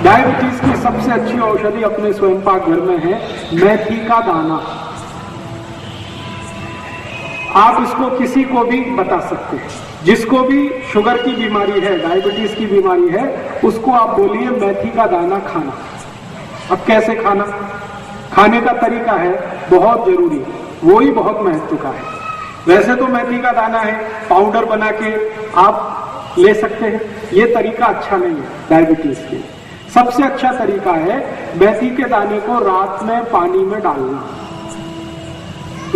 Diabetes की सबसे अच्छी औषधि अपने स्वयं पाक घर में है मेथी का दाना। आप इसको किसी को भी बता सकते हैं, जिसको भी शुगर की बीमारी है, डायबिटीज की बीमारी है, उसको आप बोलिए मेथी का दाना खाना। अब कैसे खाना, खाने का तरीका है बहुत जरूरी, वो ही बहुत महत्व का है। वैसे तो मेथी का दाना है, पाउडर बना के आप ले सकते हैं, ये तरीका अच्छा नहीं है डायबिटीज के। सबसे अच्छा तरीका है मेथी के दाने को रात में पानी में डालना।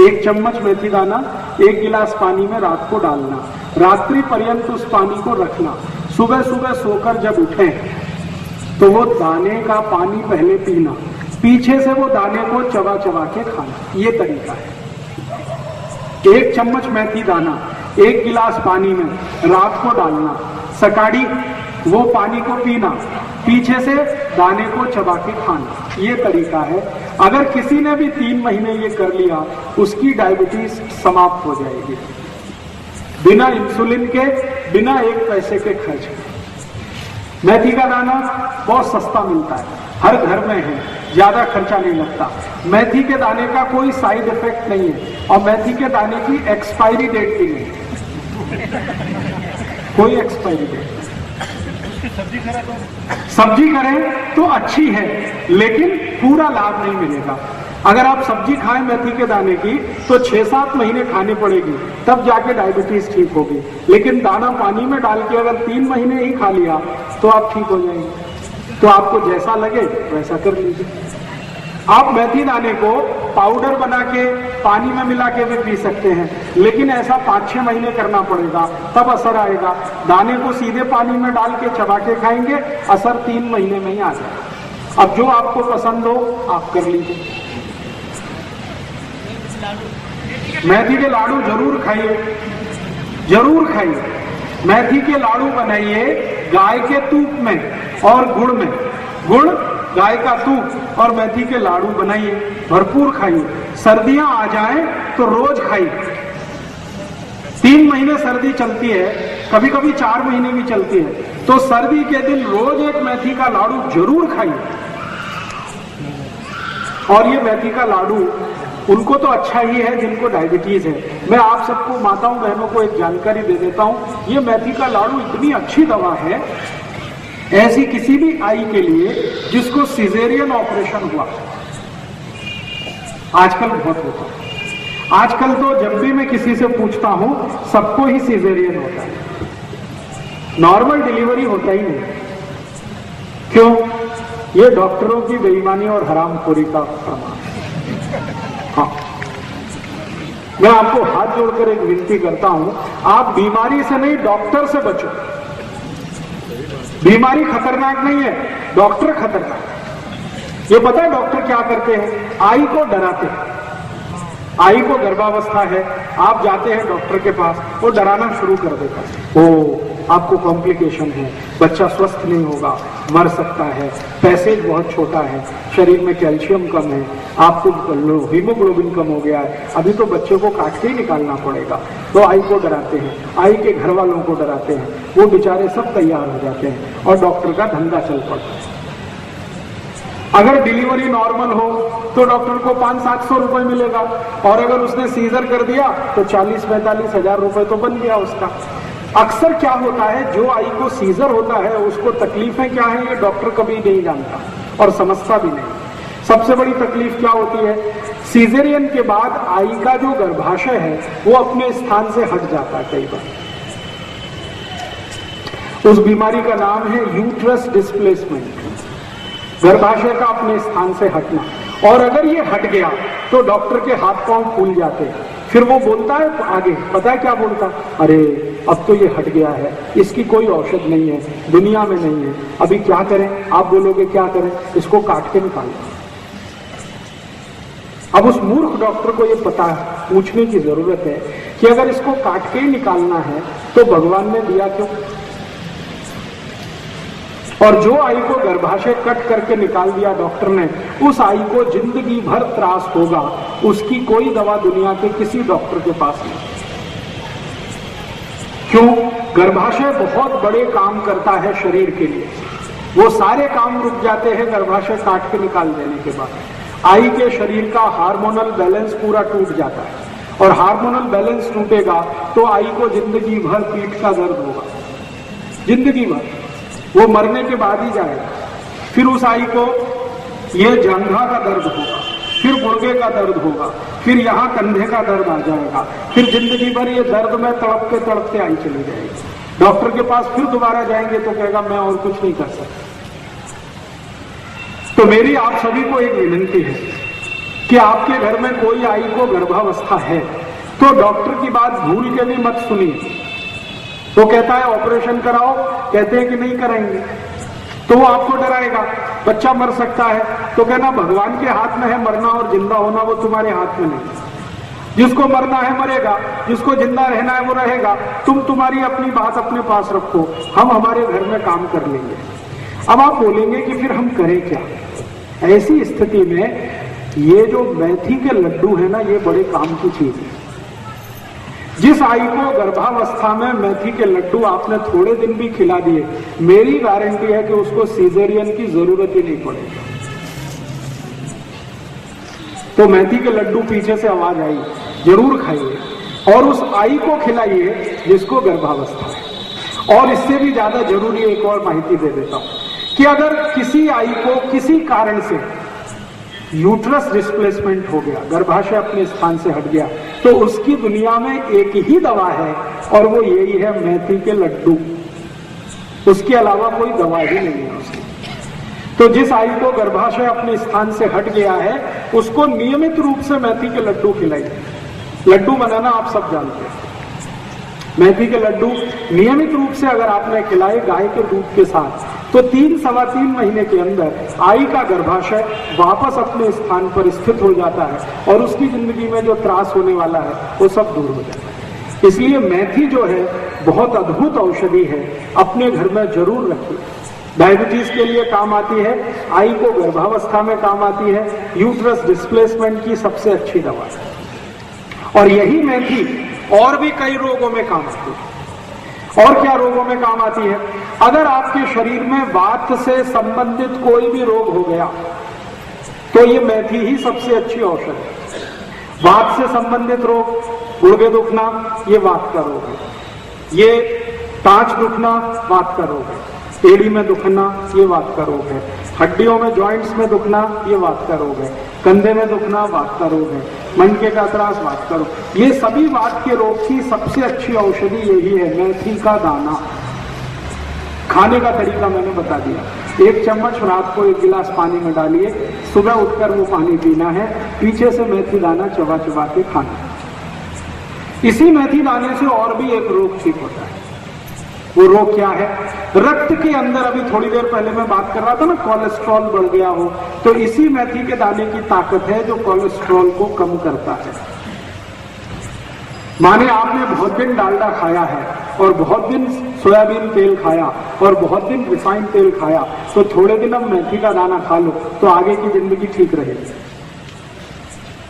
1 चम्मच मेथी दाना 1 गिलास पानी में रात को डालना, रात्रि पर्यंत उस पानी को रखना। सुबह सुबह सोकर जब उठें तो वो दाने का पानी पहले पीना, पीछे से वो दाने को चबा चबा के खाना, ये तरीका है। 1 चम्मच मेथी दाना 1 गिलास पानी में रात को डालना, सकाड़ी वो पानी को पीना, पीछे से दाने को चबा के खाना, ये तरीका है। अगर किसी ने भी 3 महीने ये कर लिया, उसकी डायबिटीज समाप्त हो जाएगी, बिना इंसुलिन के, बिना 1 पैसे के खर्च के। मेथी का दाना बहुत सस्ता मिलता है, हर घर में है, ज्यादा खर्चा नहीं लगता। मेथी के दाने का कोई साइड इफेक्ट नहीं है और मेथी के दाने की एक्सपायरी डेट भी नहीं है, कोई एक्सपायरी डेट। सब्जी करें तो अच्छी है, लेकिन पूरा लाभ नहीं मिलेगा। अगर आप सब्जी खाएं मेथी के दाने की तो 6-7 महीने खानी पड़ेगी, तब जाके डायबिटीज ठीक होगी। लेकिन दाना पानी में डाल के अगर 3 महीने ही खा लिया तो आप ठीक हो जाएंगे। तो आपको जैसा लगे वैसा कर लीजिए। आप मेथी दाने को पाउडर बना के पानी में मिला के भी पी सकते हैं, लेकिन ऐसा 5-6 महीने करना पड़ेगा, तब असर आएगा। दाने को सीधे पानी में डाल के चबा के खाएंगे, असर 3 महीने में ही आ जाएगा। अब जो आपको पसंद हो आप कर लीजिए। मेथी के लाडू जरूर खाइए, जरूर खाइए। मेथी के लाडू बनाइए गाय के तूप में और गुड़ में, गुड़, गाय का तूप और मेथी के लाडू बनाइए, भरपूर खाइए। सर्दियां आ जाएं तो रोज खाइए। 3 महीने सर्दी चलती है, कभी कभी 4 महीने भी चलती है, तो सर्दी के दिन रोज 1 मेथी का लाडू जरूर खाइए। और ये मेथी का लाडू उनको तो अच्छा ही है जिनको डायबिटीज है। मैं आप सबको, माताओं बहनों को एक जानकारी दे देता हूं, ये मेथी का लाडू इतनी अच्छी दवा है, ऐसी किसी भी आई के लिए जिसको सिजेरियन ऑपरेशन हुआ, आजकल बहुत होता है। आजकल तो जब भी मैं किसी से पूछता हूं सबको ही सिजेरियन होता है, नॉर्मल डिलीवरी होता ही नहीं। क्यों? ये डॉक्टरों की बेईमानी और हरामखोरी का प्रमाण। हाँ, मैं आपको हाथ जोड़कर एक विनती करता हूं, आप बीमारी से नहीं डॉक्टर से बचो। बीमारी खतरनाक नहीं है, डॉक्टर खतरनाक है। ये पता है डॉक्टर क्या करते हैं? आई को डराते हैं। आई को गर्भावस्था है, आप जाते हैं डॉक्टर के पास, वो डराना शुरू कर देता है, ओ आपको कॉम्प्लिकेशन है, बच्चा स्वस्थ नहीं होगा, मर सकता है, पैसेज बहुत छोटा है, शरीर में कैल्शियम कम है, आपको हीमोग्लोबिन कम हो गया है, अभी तो बच्चे को काट के ही निकालना पड़ेगा। तो आई को डराते हैं, आई के घर वालों को डराते हैं, वो बेचारे सब तैयार हो जाते हैं और डॉक्टर का धंधा चल पड़ता है। अगर डिलीवरी नॉर्मल हो तो डॉक्टर को 500-700 रुपए मिलेगा, और अगर उसने सीजर कर दिया तो 40-45 हजार रुपए तो बन गया उसका। अक्सर क्या होता है, जो आई को सीजर होता है उसको तकलीफें क्या है ये डॉक्टर कभी नहीं जानता और समझता भी नहीं। सबसे बड़ी तकलीफ क्या होती है, सीजरियन के बाद आई का जो गर्भाशय है वो अपने स्थान से हट जाता है कई बार। उस बीमारी का नाम है यूट्रस डिस्प्लेसमेंट, गर्भाशय का अपने स्थान से हटना। और अगर ये हट गया तो डॉक्टर के हाथ पांव फूल जाते हैं, फिर वो बोलता है आगे, पता है क्या बोलता, अरे अब तो ये हट गया है, इसकी कोई औषध नहीं है, दुनिया में नहीं है, अभी क्या करें? आप बोलोगे क्या करें? इसको काट के निकालो। अब उस मूर्ख डॉक्टर को ये पता है, पूछने की जरूरत है कि अगर इसको काट के ही निकालना है तो भगवान ने दिया क्यों? और जो आई को गर्भाशय कट करके निकाल दिया डॉक्टर ने, उस आई को जिंदगी भर त्रास होगा, उसकी कोई दवा दुनिया के किसी डॉक्टर के पास नहीं। क्यों? गर्भाशय बहुत बड़े काम करता है शरीर के लिए। वो सारे काम रुक जाते हैं गर्भाशय काट के निकाल देने के बाद। आई के शरीर का हार्मोनल बैलेंस पूरा टूट जाता है, और हार्मोनल बैलेंस टूटेगा तो आई को जिंदगी भर पीठ का दर्द होगा, जिंदगी भर, वो मरने के बाद ही जाएगा। फिर उस आई को ये जंघा का दर्द होगा, फिर गुर्गे का दर्द होगा, फिर यहाँ कंधे का दर्द आ जाएगा, फिर जिंदगी भर ये दर्द में तड़पते आई चली जाएगी। डॉक्टर के पास फिर दोबारा जाएंगे तो कहेगा मैं और कुछ नहीं कर सकता। तो मेरी आप सभी को एक विनती है कि आपके घर में कोई आई को गर्भावस्था है तो डॉक्टर की बात भूल के भी मत सुनिए। वो कहता है ऑपरेशन कराओ, कहते हैं कि नहीं कराएंगे, तो वो आपको डराएगा, बच्चा मर सकता है, तो कहना भगवान के हाथ में है मरना और जिंदा होना, वो तुम्हारे हाथ में नहीं। जिसको मरना है मरेगा, जिसको जिंदा रहना है वो रहेगा। तुम तुम्हारी अपनी बात अपने पास रखो, हम हमारे घर में काम कर लेंगे। अब आप बोलेंगे कि फिर हम करें क्या? ऐसी स्थिति में ये जो मेथी के लड्डू है ना, ये बड़े काम की चीज है। जिस आई को गर्भावस्था में मेथी के लड्डू आपने थोड़े दिन भी खिला दिए, मेरी गारंटी है कि उसको सीजरियन की जरूरत ही नहीं पड़ेगी। तो मेथी के लड्डू पीछे से आवाज आई, जरूर खाइए और उस आई को खिलाइए जिसको गर्भावस्था है। और इससे भी ज्यादा जरूरी एक और माहिती दे देता हूं कि अगर किसी आई को किसी कारण से यूट्रस डिस्प्लेसमेंट हो गया, गर्भाशय अपने स्थान से हट गया, तो उसकी दुनिया में एक ही दवा है और वो यही है मेथी के लड्डू। उसके अलावा कोई दवा ही नहीं है उसकी। तो जिस आई को गर्भाशय अपने स्थान से हट गया है उसको नियमित रूप से मेथी के लड्डू खिलाइए। लड्डू बनाना आप सब जानते हैं। मेथी के लड्डू नियमित रूप से अगर आपने खिलाए गाय के दूध के साथ, तो 3-3.25 महीने के अंदर आई का गर्भाशय वापस अपने स्थान पर स्थित हो जाता है और उसकी जिंदगी में जो त्रास होने वाला है वो सब दूर हो जाता है। इसलिए मेथी जो है बहुत अद्भुत औषधि है, अपने घर में जरूर रखिए। डायबिटीज के लिए काम आती है, आई को गर्भावस्था में काम आती है, यूट्रस डिस्प्लेसमेंट की सबसे अच्छी दवा है। और यही मेथी और भी कई रोगों में काम आती है। और क्या रोगों में काम आती है? अगर आपके शरीर में वात से संबंधित कोई भी रोग हो गया तो ये मेथी ही सबसे अच्छी औषध है। वात से संबंधित रोग, गुर्दे दुखना, ये वात का रोग है। ये टांच दुखना वात का रोग है। एड़ी में दुखना ये वात का रोग है। हड्डियों में जॉइंट्स में दुखना ये वात का रोग है। कंधे में दुखना वात का रोग है। मनके का त्रास वात का रोग। ये सभी वात के रोग की सबसे अच्छी औषधि यही है, मेथी का दाना। खाने का तरीका मैंने बता दिया। 1 चम्मच रात को 1 गिलास पानी में डालिए, सुबह उठकर वो पानी पीना है, पीछे से मेथी दाना चबा चबा के खाना। इसी मेथी दाने से और भी एक रोग ठीक होता है। वो रोग क्या है? रक्त के अंदर, अभी थोड़ी देर पहले मैं बात कर रहा था ना, कोलेस्ट्रॉल बढ़ गया हो, तो इसी मेथी के दाने की ताकत है जो कोलेस्ट्रॉल को कम करता है। माने आपने बहुत दिन डालडा खाया है और बहुत दिन सोयाबीन तेल खाया और बहुत दिन रिफाइंड तेल खाया, तो थोड़े दिन अब मेथी का दाना खा लो तो आगे की जिंदगी ठीक रहेगी।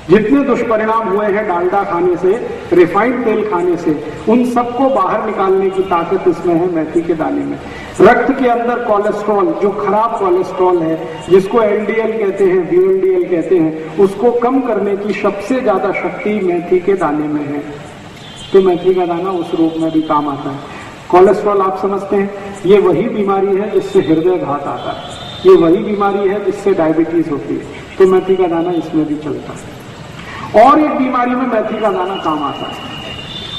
जितने दुष्परिणाम हुए हैं डालडा खाने से, रिफाइंड तेल खाने से, उन सबको बाहर निकालने की ताकत इसमें है मेथी के दाने में। रक्त के अंदर कोलेस्ट्रॉल, जो खराब कोलेस्ट्रॉल है, जिसको एलडीएल कहते हैं, वीएलडीएल कहते हैं, उसको कम करने की सबसे ज्यादा शक्ति मेथी के दाने में है। तो मेथी का दाना उस रोग में भी काम आता है। कोलेस्ट्रॉल आप समझते हैं, ये वही बीमारी है जिससे हृदय घात आता है, ये वही बीमारी है जिससे डायबिटीज होती है। तो मेथी का दाना इसमें भी चलता है। और एक बीमारी में मेथी का दाना काम आता है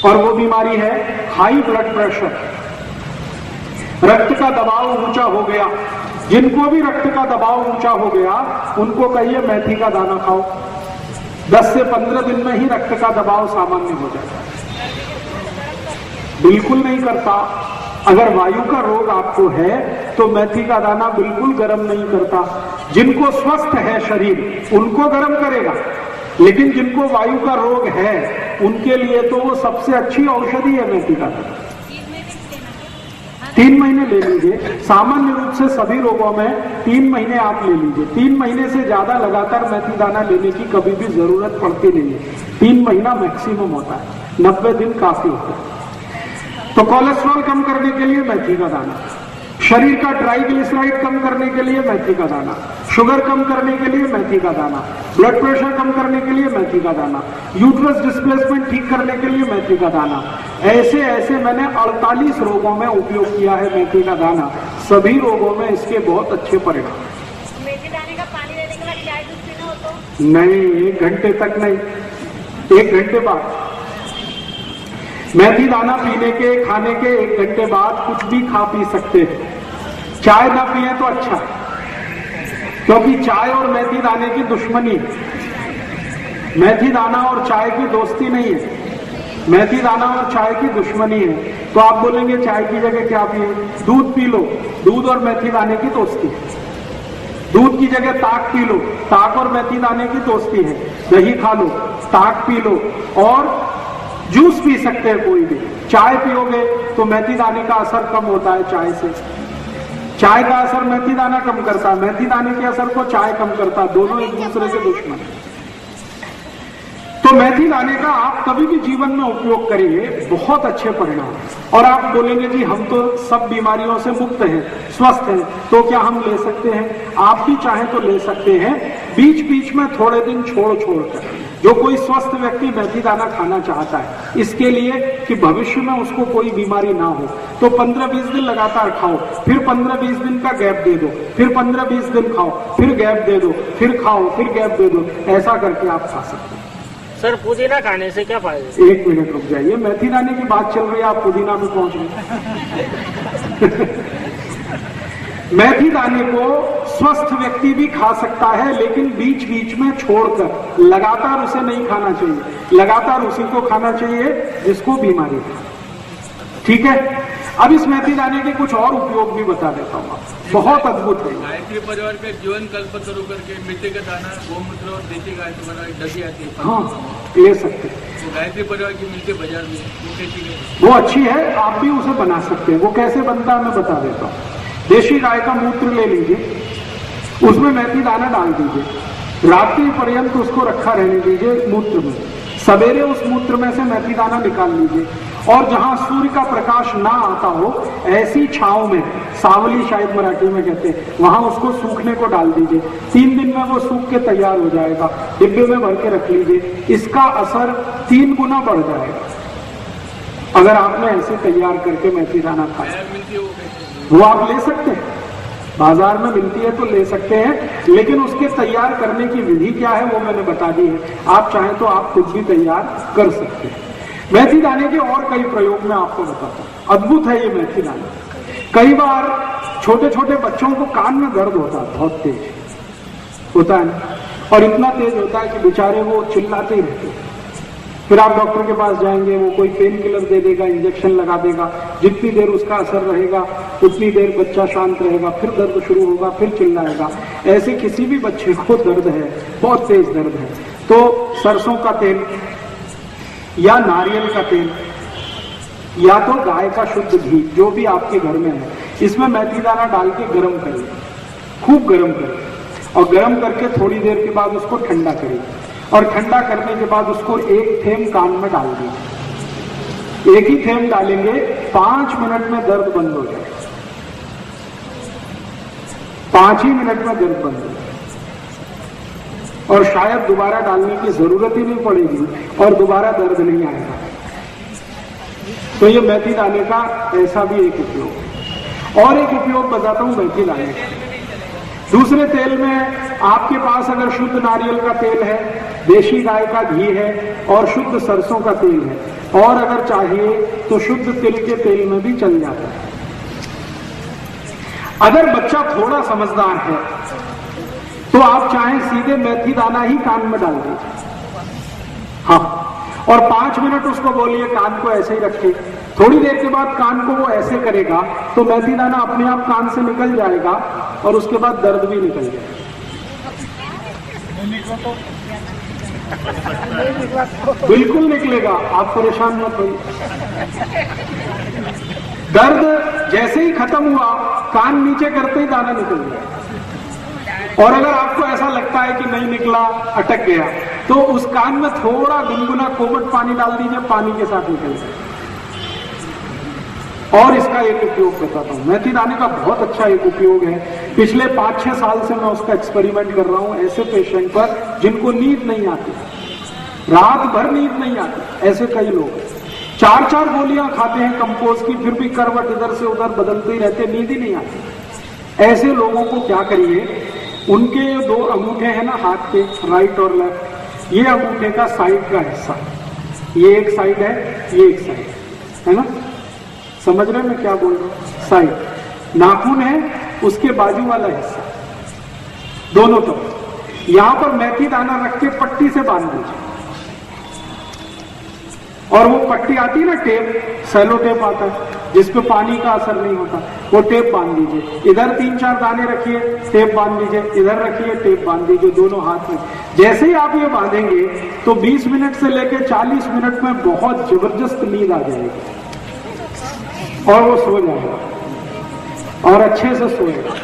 और वो बीमारी है हाई ब्लड प्रेशर। रक्त का दबाव ऊंचा हो गया, जिनको भी रक्त का दबाव ऊंचा हो गया उनको कहिए मेथी का दाना खाओ। 10 से 15 दिन में ही रक्त का दबाव सामान्य हो जाता है। बिल्कुल नहीं करता। अगर वायु का रोग आपको है तो मेथी का दाना बिल्कुल गर्म नहीं करता। जिनको स्वस्थ है शरीर उनको गर्म करेगा, लेकिन जिनको वायु का रोग है उनके लिए तो वो सबसे अच्छी औषधि है मेथी का दाना। 3 महीने ले लीजिए। सामान्य रूप से सभी रोगों में 3 महीने आप ले लीजिए। 3 महीने से ज्यादा लगातार मेथी दाना लेने की कभी भी जरूरत पड़ती नहीं है। 3 महीना मैक्सिमम होता है, 90 दिन काफी होता है। तो कोलेस्ट्रॉल कम करने के लिए मेथी का दाना, शरीर का ट्राइग्लिसराइड कम करने के लिए मेथी का दाना, शुगर कम करने के लिए मेथी का दाना, ब्लड प्रेशर कम करने के लिए मेथी का दाना, यूट्रस डिस्प्लेसमेंट ठीक करने के लिए मेथी का दाना। ऐसे ऐसे मैंने 48 रोगों में उपयोग किया है मेथी का दाना। सभी रोगों में इसके बहुत अच्छे परिणाम। मेथी दाने का पानी लेने के बाद चाय दूध पीना हो तो? नहीं, 1 घंटे तक नहीं, 1 घंटे बाद। मेथी दाना पीने के, खाने के 1 घंटे बाद कुछ भी खा पी सकते हैं। चाय ना पिए तो अच्छा, क्योंकि चाय और मेथी दाने की दुश्मनी है। मेथी दाना और चाय की दोस्ती नहीं है, मेथी दाना और चाय की दुश्मनी है। तो आप बोलेंगे चाय की जगह क्या पिए? दूध पी लो, दूध और मेथी दाने की दोस्ती है। दूध की जगह ताक पी लो, ताक और मेथी दाने की दोस्ती है। दही खा लो, ताक पी लो, और जूस पी सकते हैं कोई भी। चाय पियोगे तो मेथी दाने का असर कम होता है चाय से। चाय का असर मेथी दाना कम करता है, मेथी दाने के असर को चाय कम करता है। दोनों एक दूसरे के दुश्मन है। तो मेथी दाने का आप कभी भी जीवन में उपयोग करिए, बहुत अच्छे परिणाम। और आप बोलेंगे जी हम तो सब बीमारियों से मुक्त हैं, स्वस्थ हैं, तो क्या हम ले सकते हैं? आप भी चाहें तो ले सकते हैं, बीच बीच में थोड़े दिन छोड़ कर। जो कोई स्वस्थ व्यक्ति मेथी दाना खाना चाहता है, इसके लिए कि भविष्य में उसको कोई बीमारी ना हो, तो 15-20 दिन लगातार खाओ, फिर 15-20 दिन का गैप दे दो, फिर 15-20 दिन खाओ, फिर गैप दे दो, फिर खाओ, फिर गैप दे दो। ऐसा करके आप खा सकते हैं। सर, पुदीना खाने से क्या फायदे? 1 मिनट रुक जाइए, मेथी दाने की बात चल रही है, आप पुदीना में पहुंच गए। मेथी दाने को स्वस्थ व्यक्ति भी खा सकता है, लेकिन बीच बीच में छोड़कर, लगातार उसे नहीं खाना चाहिए। लगातार उसी को खाना चाहिए जिसको बीमारी है। ठीक है, अब इस मेथी दाने के कुछ और उपयोग भी बता देता हूँ, बहुत अद्भुत है। गायत्री परिवार के जीवन कल्पतरु करके मेथी का दाना, गोमूत्र और देसी गाय के बना डली आती है। हाँ, ले सकते हैं। तो गायत्री परिवार की मिलती बाजार में, वो कैसी है? वो अच्छी है, आप भी उसे बना सकते हैं। वो कैसे बनता है मैं बता देता हूँ। देशी गाय का मूत्र ले लीजिए, उसमें मेथी दाना डाल दीजिए, रात्रि पर्यंत उसको रखा रहने दीजिए मूत्र में। सवेरे उस मूत्र में से मेथी दाना निकाल लीजिए, और जहां सूर्य का प्रकाश ना आता हो, ऐसी छांव में, सावली शायद मराठी में कहते हैं, वहां उसको सूखने को डाल दीजिए। 3 दिन में वो सूख के तैयार हो जाएगा। डिब्बे में भर के रख लीजिए, इसका असर 3 गुना बढ़ जाएगा अगर आपने ऐसे तैयार करके मेथी दाना खाया। वो आप ले सकते हैं, बाजार में मिलती है तो ले सकते हैं, लेकिन उसके तैयार करने की विधि क्या है वो मैंने बता दी है। आप चाहें तो आप खुद भी तैयार कर सकते हैं। मेथी दाने के और कई प्रयोग मैं आपको बताता हूँ। अद्भुत है ये मेथी दाना। कई बार छोटे छोटे बच्चों को कान में दर्द होता है, बहुत तेज होता है ना, और इतना तेज होता है कि बेचारे वो चिल्लाते ही रहते हैं। फिर आप डॉक्टर के पास जाएंगे, वो कोई पेन किलर दे देगा, इंजेक्शन लगा देगा। जितनी देर उसका असर रहेगा उतनी देर बच्चा शांत रहेगा, फिर दर्द शुरू होगा, फिर चिल्लाएगा। ऐसे किसी भी बच्चे को दर्द है, बहुत तेज दर्द है, तो सरसों का तेल या नारियल का तेल या तो गाय का शुद्ध घी, जो भी आपके घर में है, इसमें मेथी दाना डाल के गर्म करिए, खूब गर्म करिए, और गर्म करके थोड़ी देर के बाद उसको ठंडा करिए, और ठंडा करने के बाद उसको 1 थेम कान में डाल दीजिए। 1 ही थेम डालेंगे, 5 मिनट में दर्द बंद हो जाएगा। 5 ही मिनट में दर्द बंद हो जाएगा, और शायद दोबारा डालने की जरूरत ही नहीं पड़ेगी, और दोबारा दर्द नहीं आएगा। तो ये मेथी दाने का ऐसा भी एक उपयोग है। और एक उपयोग बताता हूं मेथी दाने का। दूसरे तेल में आपके पास अगर शुद्ध नारियल का तेल है, देशी गाय का घी है, और शुद्ध सरसों का तेल है, और अगर चाहिए तो शुद्ध तिल के तेल में भी चल जाता है। अगर बच्चा थोड़ा समझदार है तो आप चाहें सीधे मेथी दाना ही कान में डाल दीजिए, हाँ, और 5 मिनट उसको बोलिए कान को ऐसे ही रखिए। थोड़ी देर के बाद कान को वो ऐसे करेगा तो मेथी दाना अपने आप कान से निकल जाएगा, और उसके बाद दर्द भी निकल जाएगा। बिल्कुल निकलेगा, आप परेशान मत होइए। दर्द जैसे ही खत्म हुआ, कान नीचे करते ही दाना निकल गया। और अगर आपको ऐसा लगता है कि नहीं निकला, अटक गया, तो उस कान में थोड़ा गुनगुना कोमट पानी डाल दीजिए, पानी के साथ निकल जाए। और इसका एक उपयोग बताता हूँ। मेथी दाने का बहुत अच्छा एक उपयोग है। पिछले 5-6 साल से मैं उसका एक्सपेरिमेंट कर रहा हूँ ऐसे पेशेंट पर जिनको नींद नहीं आती, रात भर नींद नहीं आती। ऐसे कई लोग 4-4 गोलियां खाते हैं कंपोज की, फिर भी करवट इधर से उधर बदलते ही रहते, नींद ही नहीं आती। ऐसे लोगों को क्या करिए, उनके 2 अंगूठे हैं ना हाथ के, राइट और लेफ्ट, ये अंगूठे का साइड का हिस्सा, ये एक साइड है, ये एक साइड है ना, समझ रहे हैं मैं क्या बोल रहा हूं? साइड नाखून है, उसके बाजू वाला हिस्सा दोनों तरफ, यहां पर मेथी दाना रख के पट्टी से बांध दीजिए। और वो पट्टी आती है ना टेप, सेलो टेप आता है जिसपे पानी का असर नहीं होता, वो टेप बांध दीजिए। इधर 3-4 दाने रखिए, टेप बांध दीजिए, इधर रखिए, टेप बांध दीजिए, दोनों हाथ में। जैसे ही आप ये बांधेंगे तो 20 मिनट से लेकर 40 मिनट में बहुत जबरदस्त नींद आ जाएगी और वो सो जाएगा और अच्छे से सोएगा।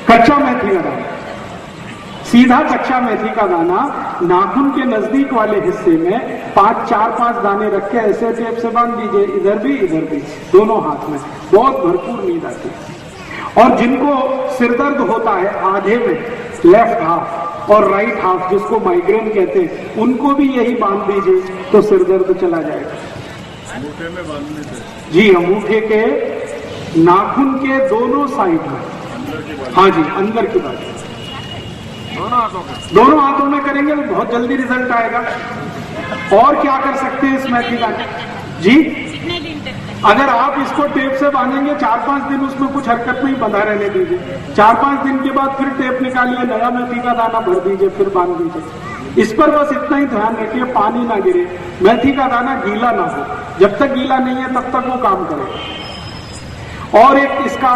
कच्चा मेथी का दाना, सीधा कच्चा मेथी का दाना नाखून के नजदीक वाले हिस्से में 4-5 दाने रख के ऐसे टेप से बांध दीजिए, इधर भी दोनों हाथ में, बहुत भरपूर नींद आती है। और जिनको सिरदर्द होता है आधे में, लेफ्ट हाफ और राइट हाफ, जिसको माइग्रेन कहते हैं, उनको भी यही बांध दीजिए तो सिरदर्द चला जाएगा। अंगूठे में बांधने से? जी, अंगूठे के नाखून के दोनों साइड में, हाँ जी, अंदर की बात, दोनों हाथों में करेंगे तो बहुत जल्दी रिजल्ट आएगा। और क्या कर सकते हैं इस मेथी दाने जी, अगर आप इसको टेप से बांधेंगे 4-5 दिन, उसमें कुछ हरकत नहीं, बंधा रहने दीजिए। 4-5 दिन के बाद फिर टेप निकालिए, नया मेथी का दाना भर दीजिए, फिर बांध दीजिए। इस पर बस इतना ही ध्यान रखिए, पानी ना गिरे, मेथी का दाना गीला ना हो। जब तक गीला नहीं है तब तक वो काम करेगा। और एक इसका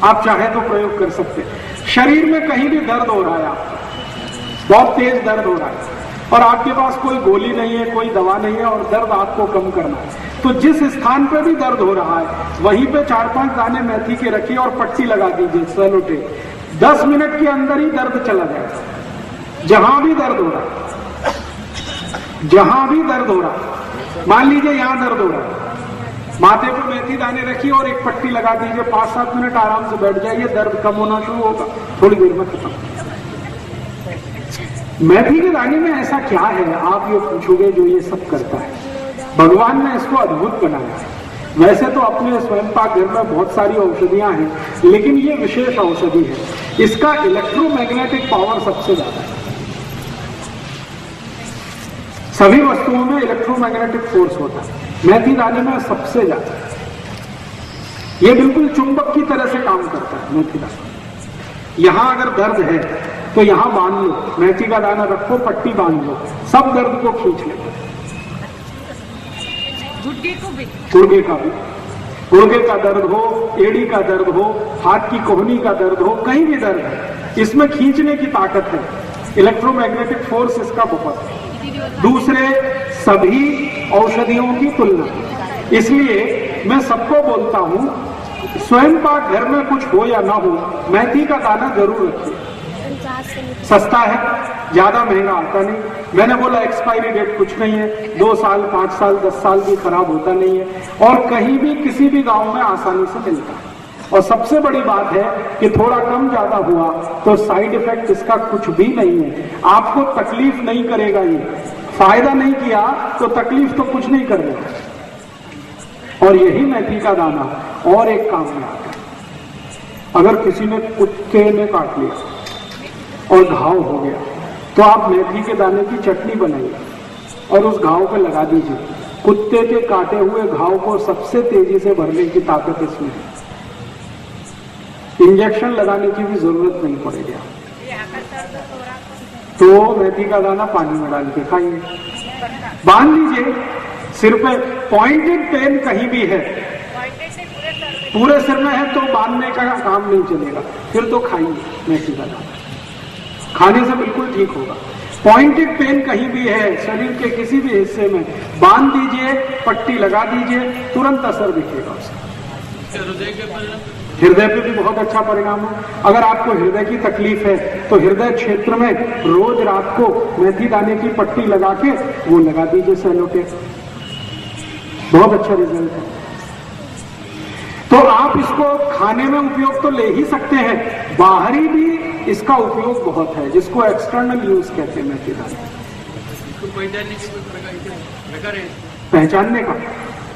आप चाहे तो प्रयोग कर सकते हैं, शरीर में कहीं भी दर्द हो रहा है, आपको बहुत तेज दर्द हो रहा है और आपके पास कोई गोली नहीं है, कोई दवा नहीं है और दर्द आपको कम करना है, तो जिस स्थान पे भी दर्द हो रहा है वहीं पे 4-5 दाने मेथी के रखिए और पट्टी लगा दीजिए सेलो टेप। 10 मिनट के अंदर ही दर्द चला जाएगा। जहां भी दर्द हो रहा है, जहां भी दर्द हो रहा है, मान लीजिए यहां दर्द हो रहा है, माथे पर मेथी दाने रखिए और एक पट्टी लगा दीजिए, 5-7 मिनट आराम से बैठ जाइए, दर्द कम होना शुरू होगा, थोड़ी देर में खत्म। मेथी के दाने में ऐसा क्या है, आप ये पूछोगे, जो ये सब करता है? भगवान ने इसको अद्भुत बनाया है। वैसे तो अपने स्वयं पाक घर में बहुत सारी औषधियां हैं, लेकिन ये विशेष औषधि है। इसका इलेक्ट्रोमैग्नेटिक पावर सबसे ज्यादा है। सभी वस्तुओं में इलेक्ट्रोमैग्नेटिक फोर्स होता है, मेथी दाने में सबसे ज्यादा। ये बिल्कुल चुंबक की तरह से काम करता है मेथी दाना। यहां अगर दर्द है तो यहां बांध लो, मेथी का दाना रखो, पट्टी बांध लो, सब दर्द को खींच ले। गुर्गे का भी, गुर्गे का दर्द हो, एड़ी का दर्द हो, हाथ की कोहनी का दर्द हो, कहीं भी दर्द है, इसमें खींचने की ताकत है। इलेक्ट्रोमैग्नेटिक फोर्स इसका बहुत है, दूसरे सभी औषधियों की तुलना। इसलिए मैं सबको बोलता हूं, स्वयं पाक घर में कुछ हो या ना हो, मेथी का दाना जरूर रखिए। सस्ता है, ज्यादा महंगा आता नहीं। मैंने बोला एक्सपायरी डेट कुछ नहीं है, 2 साल, 5 साल, 10 साल भी खराब होता नहीं है और कहीं भी किसी भी गांव में आसानी से मिलता है। और सबसे बड़ी बात है कि थोड़ा कम ज्यादा हुआ तो साइड इफेक्ट इसका कुछ भी नहीं है, आपको तकलीफ नहीं करेगा। ये फायदा नहीं किया तो तकलीफ तो कुछ नहीं कर रहा। और यही मेथी का दाना और एक काम में आता है। अगर किसी ने कुत्ते ने काट लिया और घाव हो गया तो आप मेथी के दाने की चटनी बनाइए और उस घाव पे लगा दीजिए। कुत्ते के काटे हुए घाव को सबसे तेजी से भरने की ताकत इसमें है। इंजेक्शन लगाने की भी जरूरत नहीं पड़ेगी। तो मेथी का दाना पानी में डाल के खाइए, बांध लीजिए सिर पे। पॉइंटेड पेन कहीं भी है, पूरे सिर में है तो बांधने का काम नहीं चलेगा, फिर तो खाइए मेथी का दाना, खाने से बिल्कुल ठीक होगा। पॉइंटेड पेन कहीं भी है शरीर के किसी भी हिस्से में, बांध दीजिए, पट्टी लगा दीजिए, तुरंत असर दिखेगा उसका। हृदय पे भी बहुत अच्छा परिणाम है। अगर आपको हृदय की तकलीफ है तो हृदय क्षेत्र में रोज रात को मेथी दाने की पट्टी लगा के वो लगा दीजिए सेलो टेप, बहुत अच्छा रिजल्ट है। तो आप इसको खाने में उपयोग तो ले ही सकते हैं, बाहरी भी इसका उपयोग बहुत है, जिसको एक्सटर्नल यूज कहते हैं मेथी दाना। इसको पहचानने की कोई प्रकार है? पहचानने का,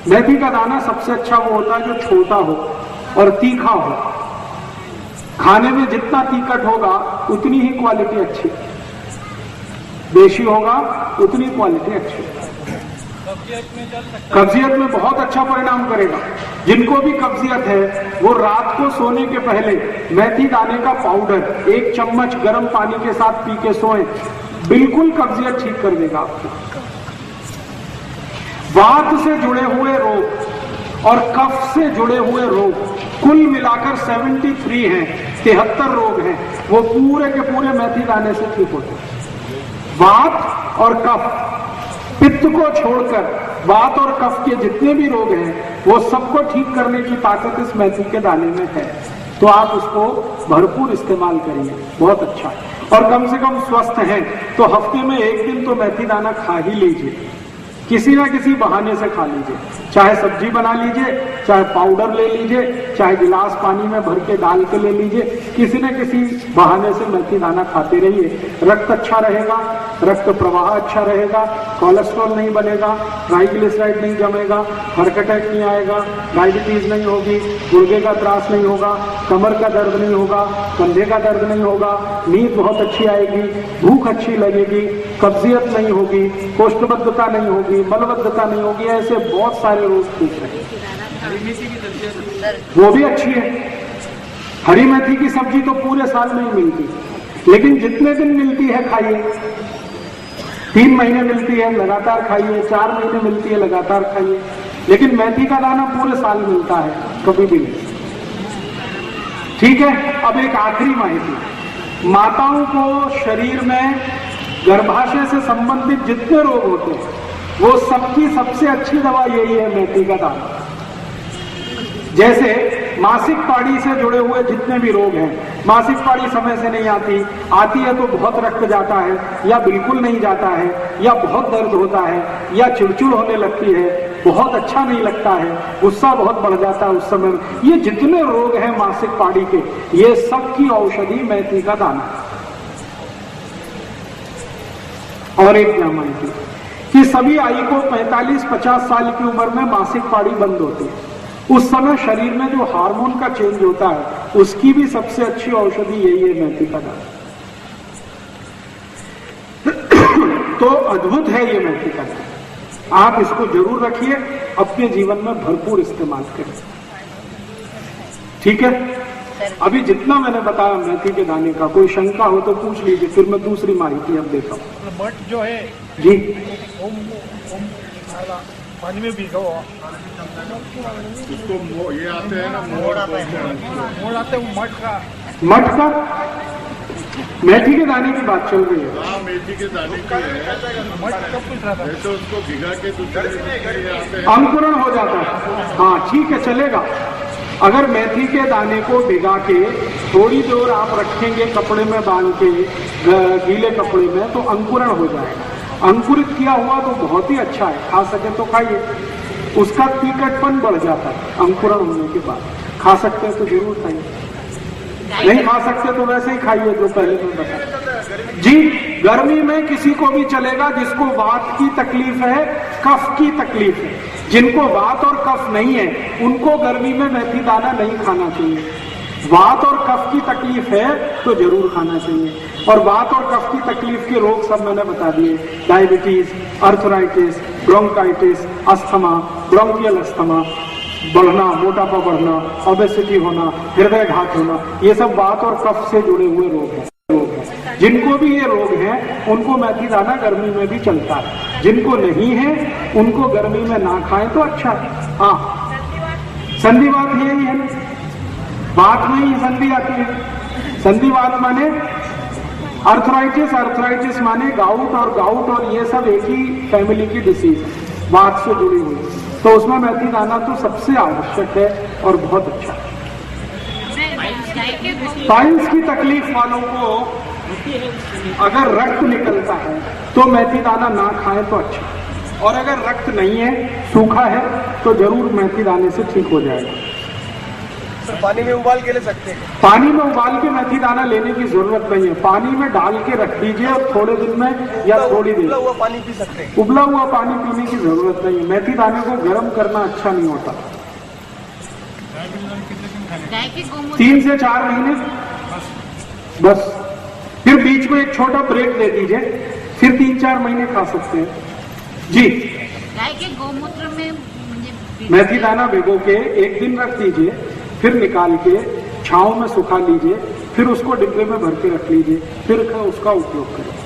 मेथी का दाना सबसे अच्छा वो होता है जो छोटा हो और तीखा हो। खाने में जितना तीखट होगा उतनी ही क्वालिटी अच्छी, देशी होगा उतनी क्वालिटी अच्छी। कब्जियत में बहुत अच्छा परिणाम करेगा। जिनको भी कब्जियत है वो रात को सोने के पहले मेथी दाने का पाउडर 1 चम्मच गर्म पानी के साथ पी के सोएं, बिल्कुल कब्जियत ठीक कर देगा आपको। वात से जुड़े हुए रोग और कफ से जुड़े हुए रोग कुल मिलाकर 73 हैं, 73 रोग हैं, वो पूरे के पूरे मेथी दाने से ठीक होते हैं। वात और कफ, पित्त को छोड़कर वात और कफ के जितने भी रोग हैं वो सबको ठीक करने की ताकत इस मेथी के दाने में है। तो आप उसको भरपूर इस्तेमाल करिए, बहुत अच्छा है। और कम से कम स्वस्थ हैं तो हफ्ते में 1 दिन तो मेथी दाना खा ही लीजिए, किसी ना किसी बहाने से खा लीजिए। चाहे सब्जी बना लीजिए, चाहे पाउडर ले लीजिए, चाहे गिलास पानी में भर के डाल के ले लीजिए, किसी न किसी बहाने से मेथी दाना खाते रहिए। रक्त अच्छा रहेगा, रक्त प्रवाह अच्छा रहेगा, कोलेस्ट्रॉल नहीं बनेगा, ट्राइग्लिसराइड नहीं जमेगा, हार्ट अटैक नहीं आएगा, डायबिटीज नहीं होगी, गुर्दे का त्रास नहीं होगा, कमर का दर्द नहीं होगा, कंधे का दर्द नहीं होगा, नींद बहुत अच्छी आएगी, भूख अच्छी लगेगी, कब्जियत नहीं होगी, कोष्ठबद्धता नहीं होगी, मलबद्धता नहीं होगी, ऐसे बहुत सारे रोग ठीक है। हरी मेथी की सब्जी वो भी अच्छी है। हरी मेथी की सब्जी तो पूरे साल नहीं मिलती, लेकिन जितने दिन मिलती है खाइए। 3 महीने मिलती है लगातार खाइए, 4 महीने मिलती है लगातार खाइए, लेकिन मेथी का दाना पूरे साल मिलता है, कभी भी नहीं। ठीक है। अब एक आखिरी माहिती, माताओं को शरीर में गर्भाशय से संबंधित जितने रोग होते हैं वो सबकी सबसे अच्छी दवा यही है, मेथी का दाना। जैसे मासिक पाड़ी से जुड़े हुए जितने भी रोग हैं, मासिक पाड़ी समय से नहीं आती है तो बहुत रक्त जाता है या बिल्कुल नहीं जाता है, या बहुत दर्द होता है, या चिड़चिड़ होने लगती है, बहुत अच्छा नहीं लगता है, गुस्सा बहुत बढ़ जाता है उस समय, ये जितने रोग हैं मासिक पाड़ी के, ये सब की औषधि मेथी का दाना। और एक माहिती कि सभी आई को 45-50 साल की उम्र में मासिक पाड़ी बंद होती है। उस समय शरीर में जो हार्मोन का चेंज होता है उसकी भी सबसे अच्छी औषधि यही है, मेथी का दाना। तो अद्भुत है ये मेथी का दाना, आप इसको जरूर रखिए, अपने जीवन में भरपूर इस्तेमाल करें। ठीक है। अभी जितना मैंने बताया मेथी के दाने का, कोई शंका हो तो पूछ लीजिए, फिर मैं दूसरी माहिती अब देता हूँ। बट जो है जी, पानी में भिगो, उसको ये आते हैं ना मोड़ आते हैं मठ का मेथी के दाने की बात चल रही है। हाँ, मेथी के दाने की है। तो उसको भिगा के दूसरे आते हैं, अंकुरण हो जाता है। हाँ ठीक है, चलेगा। अगर मेथी के दाने को भिगा के थोड़ी देर आप रखेंगे कपड़े में बांध के, गीले कपड़े में, तो अंकुरण हो जाएगा। अंकुरित किया हुआ तो बहुत ही अच्छा है, खा सके तो खाइए, उसका तीखटपन बढ़ जाता है अंकुरण होने के बाद। खा सकते हैं तो जरूर खाइए, नहीं खा सकते तो वैसे ही खाइए जो पहले मैं बताया। जी, गर्मी में किसी को भी चलेगा जिसको वात की तकलीफ है, कफ की तकलीफ है। जिनको वात और कफ नहीं है उनको गर्मी में मेथी दाना नहीं खाना चाहिए। वात और कफ की तकलीफ है तो जरूर खाना चाहिए। और वात और कफ की तकलीफ के रोग सब मैंने बता दिए, diabetes, arthritis, bronchitis, asthma, bronchial asthma बढ़ना, मोटापा बढ़ना, ओबेसिटी होना, हृदय घात होना, ये सब वात और कफ से जुड़े हुए रोग हैं। जिनको भी ये रोग हैं उनको मेथी दाना गर्मी में भी चलता है, जिनको नहीं है उनको गर्मी में ना खाएं तो अच्छा है। हाँ, संधिवात यही है ना, बात में ही संधि आती है। संधिवात माने अर्थराइटिस, अर्थराइटिस माने गाउट, और गाउट और ये सब एक ही फैमिली की डिसीज है, बात से जुड़ी हुई, तो उसमें मेथी दाना तो सबसे आवश्यक है और बहुत अच्छा है। पाइल्स की तकलीफ वालों को अगर रक्त निकलता है तो मेथी दाना ना खाएं तो अच्छा। और अगर रक्त नहीं है, सूखा है, तो जरूर मेथी दाने से ठीक हो जाएगा। सर पानी में उबाल के ले सकते हैं? पानी में उबाल के मेथी दाना लेने की जरूरत नहीं है, पानी में डाल के रख दीजिए और थोड़े दिन में या थोड़ी देर उबला हुआ पानी पी सकते हैं? उबला हुआ पानी पीने की जरूरत नहीं है। मेथी दाने को गर्म करना अच्छा नहीं होता। गाय के गोमूत्र 3 से 4 महीने बस। फिर बीच में एक छोटा ब्रेक दे दीजिए, फिर 3-4 महीने खा सकते हैं जी। गाय के गोमूत्र में मुझे मेथी दाना भिगो के 1 दिन रख दीजिए, फिर निकाल के छांव में सुखा लीजिए, फिर उसको डिब्बे में भर के रख लीजिए, फिर उसका उपयोग करें।